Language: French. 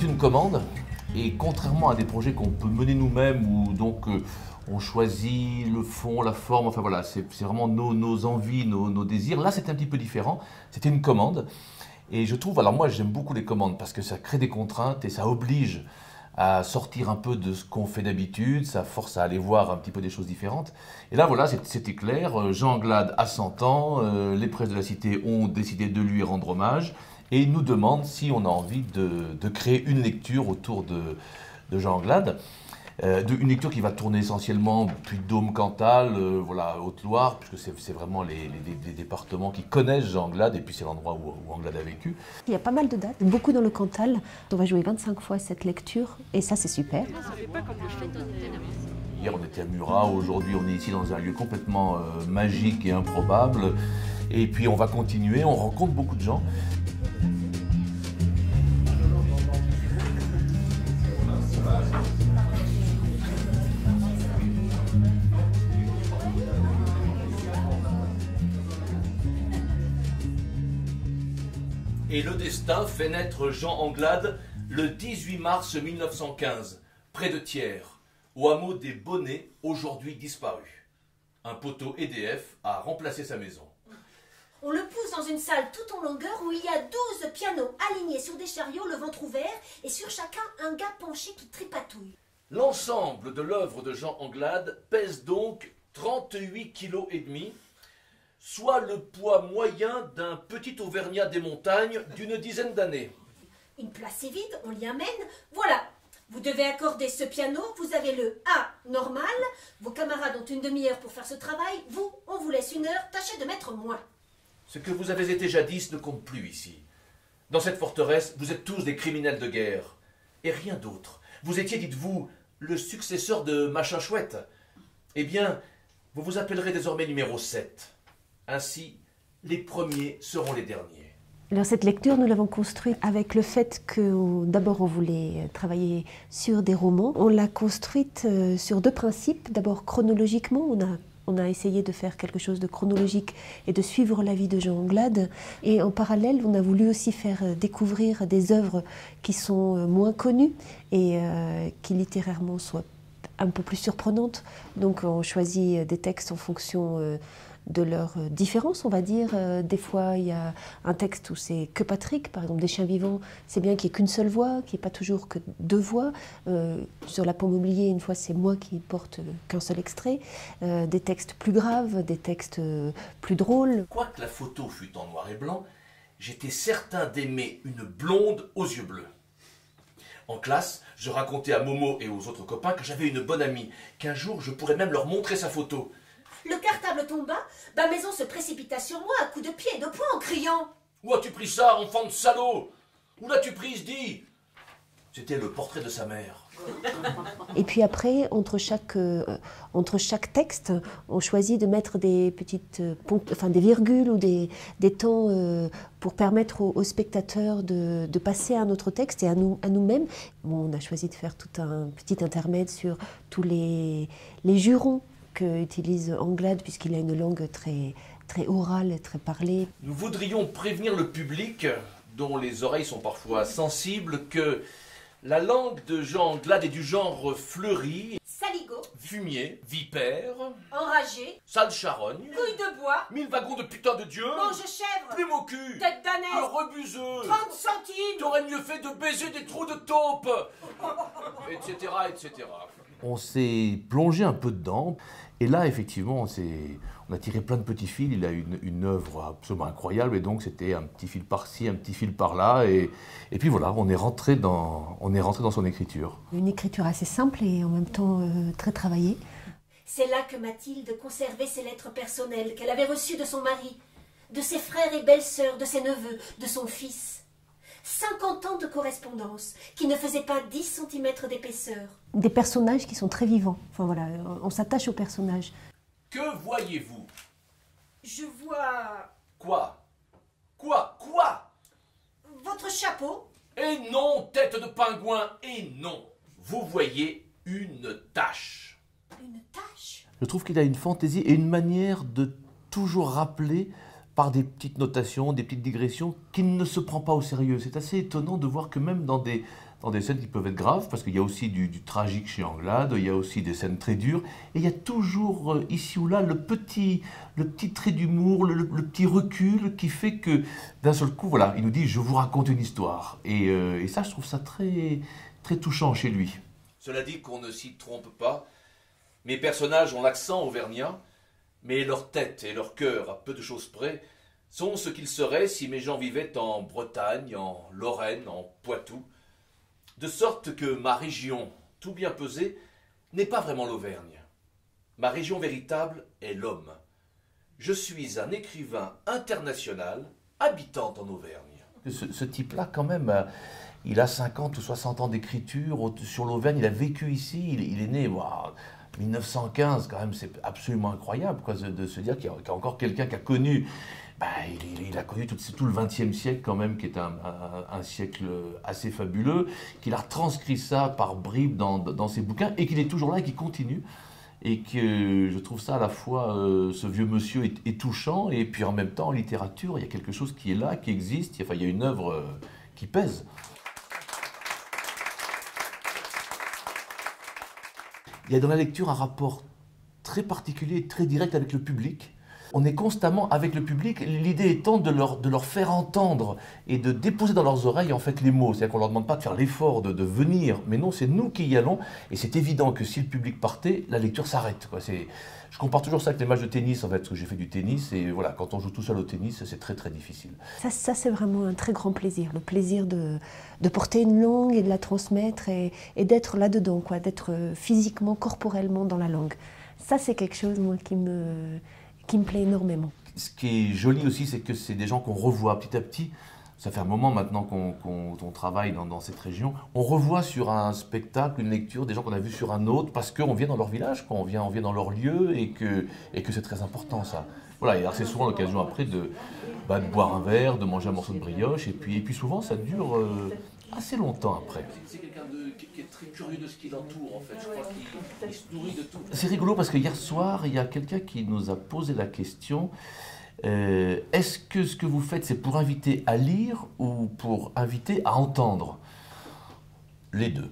une commande, et contrairement à des projets qu'on peut mener nous-mêmes, où donc on choisit le fond, la forme, enfin voilà, c'est vraiment nos envies, nos désirs. Là, c'était un petit peu différent, c'était une commande. Et je trouve, alors moi j'aime beaucoup les commandes parce que ça crée des contraintes et ça oblige à sortir un peu de ce qu'on fait d'habitude, ça force à aller voir un petit peu des choses différentes. Et là voilà, c'était clair, Jean Anglade a 100 ans, les presses de la Cité ont décidé de lui rendre hommage et ils nous demandent si on a envie de créer une lecture autour de Jean Anglade. Une lecture qui va tourner essentiellement Puy-de-Dôme, Cantal, voilà, Haute-Loire, puisque c'est vraiment les départements qui connaissent Jean Anglade, et puis c'est l'endroit où Anglade a vécu. Il y a pas mal de dates, beaucoup dans le Cantal. On va jouer 25 fois cette lecture, et ça c'est super. Hier on était à Murat, aujourd'hui on est ici dans un lieu complètement magique et improbable. Et puis on va continuer, on rencontre beaucoup de gens. Et le destin fait naître Jean Anglade le 18 mars 1915, près de Thiers, au hameau des Bonnets, aujourd'hui disparu. Un poteau EDF a remplacé sa maison. On le pousse dans une salle tout en longueur où il y a 12 pianos alignés sur des chariots, le ventre ouvert, et sur chacun un gars penché qui tripatouille. L'ensemble de l'œuvre de Jean Anglade pèse donc 38,5 kg, soit le poids moyen d'un petit Auvergnat des montagnes d'une dizaine d'années. Une place est vide, on l'y amène. Voilà, vous devez accorder ce piano, vous avez le A normal, vos camarades ont une demi-heure pour faire ce travail, vous, on vous laisse une heure, tâchez de mettre moins. Ce que vous avez été jadis ne compte plus ici. Dans cette forteresse, vous êtes tous des criminels de guerre. Et rien d'autre. Vous étiez, dites-vous, le successeur de Machin Chouette. Eh bien, vous vous appellerez désormais numéro 7. Ainsi, les premiers seront les derniers. Alors cette lecture, nous l'avons construite avec le fait que d'abord on voulait travailler sur des romans. On l'a construite sur deux principes. D'abord chronologiquement, on a essayé de faire quelque chose de chronologique et de suivre la vie de Jean Anglade. Et en parallèle, on a voulu aussi faire découvrir des œuvres qui sont moins connues et qui littérairement soient un peu plus surprenantes. Donc on choisit des textes en fonction de leurs différences, on va dire. Des fois, il y a un texte où c'est que Patrick, par exemple, des chiens vivants, c'est bien qu'il n'y ait qu'une seule voix, qu'il n'y ait pas toujours que deux voix. Sur la pomme oubliée, une fois, c'est moi qui porte qu'un seul extrait. Des textes plus graves, des textes plus drôles. Quoique la photo fût en noir et blanc, j'étais certain d'aimer une blonde aux yeux bleus. En classe, je racontais à Momo et aux autres copains que j'avais une bonne amie, qu'un jour je pourrais même leur montrer sa photo. Le cartable tomba, ma maison se précipita sur moi à coups de pied et de poing en criant « Où as-tu pris ça, enfant de salaud? Où l'as-tu prise, dis ?» C'était le portrait de sa mère. Et puis après, entre chaque texte, on choisit de mettre des petites des virgules ou des temps pour permettre aux spectateurs de passer à un autre texte et à nous-mêmes. Bon, on a choisi de faire tout un petit intermède sur tous les jurons qu'utilise Anglade, puisqu'il a une langue très, très orale, très parlée. Nous voudrions prévenir le public, dont les oreilles sont parfois sensibles, que la langue de Jean Anglade est du genre fleuri, saligo, fumier, vipère, enragé, sale charogne, couille de bois, 1000 wagons de putain de Dieu, mange chèvre, plume au cul, tête d'ânesse, rebuseux, 30 centimes, t'aurais mieux fait de baiser des trous de taupe, etc., etc. On s'est plongé un peu dedans, et là, effectivement, on a tiré plein de petits fils. Il a une œuvre absolument incroyable, et donc c'était un petit fil par-ci, un petit fil par-là, et puis voilà, on est rentré dans son écriture. Une écriture assez simple et en même temps très travaillée. C'est là que Mathilde conservait ses lettres personnelles qu'elle avait reçues de son mari, de ses frères et belles-sœurs, de ses neveux, de son fils. 50 ans de correspondance, qui ne faisait pas 10 cm d'épaisseur. Des personnages qui sont très vivants. Enfin voilà, on s'attache aux personnages. Que voyez-vous? Je vois... Quoi? Votre chapeau? Et non, tête de pingouin, et non. Vous voyez une tache. Une tache? Je trouve qu'il a une fantaisie et une manière de toujours rappeler par des petites notations, des petites digressions, qu'il ne se prend pas au sérieux. C'est assez étonnant de voir que même dans dans des scènes qui peuvent être graves, parce qu'il y a aussi du tragique chez Anglade, il y a aussi des scènes très dures, et il y a toujours ici ou là le petit trait d'humour, le petit recul qui fait que d'un seul coup, voilà, il nous dit « je vous raconte une histoire ». Et ça, je trouve ça très, très touchant chez lui. Cela dit qu'on ne s'y trompe pas, mes personnages ont l'accent auvergnat, mais leur tête et leur cœur, à peu de choses près, sont ce qu'ils seraient si mes gens vivaient en Bretagne, en Lorraine, en Poitou, de sorte que ma région, tout bien pesée, n'est pas vraiment l'Auvergne. Ma région véritable est l'homme. Je suis un écrivain international habitant en Auvergne. Ce type-là, quand même, il a 50 ou 60 ans d'écriture sur l'Auvergne, il a vécu ici, il est né... Wow, 1915, quand même, c'est absolument incroyable quoi, de se dire qu'il y a encore quelqu'un qui a connu, il a connu tout le XXe siècle quand même, qui est un siècle assez fabuleux, qu'il a retranscrit ça par bribes dans ses bouquins, et qu'il est toujours là et qu'il continue. Et que je trouve ça à la fois, ce vieux monsieur est touchant, et puis en même temps, en littérature, il y a quelque chose qui est là, qui existe, il y a une œuvre qui pèse. Il y a dans la lecture un rapport très particulier, très direct avec le public. On est constamment avec le public, l'idée étant de leur faire entendre et de déposer dans leurs oreilles en fait les mots. C'est-à-dire qu'on ne leur demande pas de faire l'effort de venir, mais non, c'est nous qui y allons. Et c'est évident que si le public partait, la lecture s'arrête. Je compare toujours ça avec les matchs de tennis, en fait, parce que j'ai fait du tennis. Et voilà, quand on joue tout seul au tennis, c'est très très difficile. Ça c'est vraiment un très grand plaisir. Le plaisir de porter une langue et de la transmettre et d'être là-dedans, d'être physiquement, corporellement dans la langue. Ça c'est quelque chose, moi, qui me plaît énormément. Ce qui est joli aussi, c'est que c'est des gens qu'on revoit petit à petit. Ça fait un moment maintenant qu'on travaille dans cette région. On revoit sur un spectacle, une lecture, des gens qu'on a vus sur un autre, parce qu'on vient dans leur village, on vient dans leur lieu, et que c'est très important ça. Voilà, et alors c'est souvent l'occasion après de boire un verre, de manger un morceau de brioche, et puis souvent ça dure assez longtemps après. C'est quelqu'un qui est très curieux de ce qui l'entoure, en fait. Je crois qu'il se nourrit de tout. C'est rigolo parce que hier soir, il y a quelqu'un qui nous a posé la question est-ce que ce que vous faites, c'est pour inviter à lire ou pour inviter à entendre? Les deux.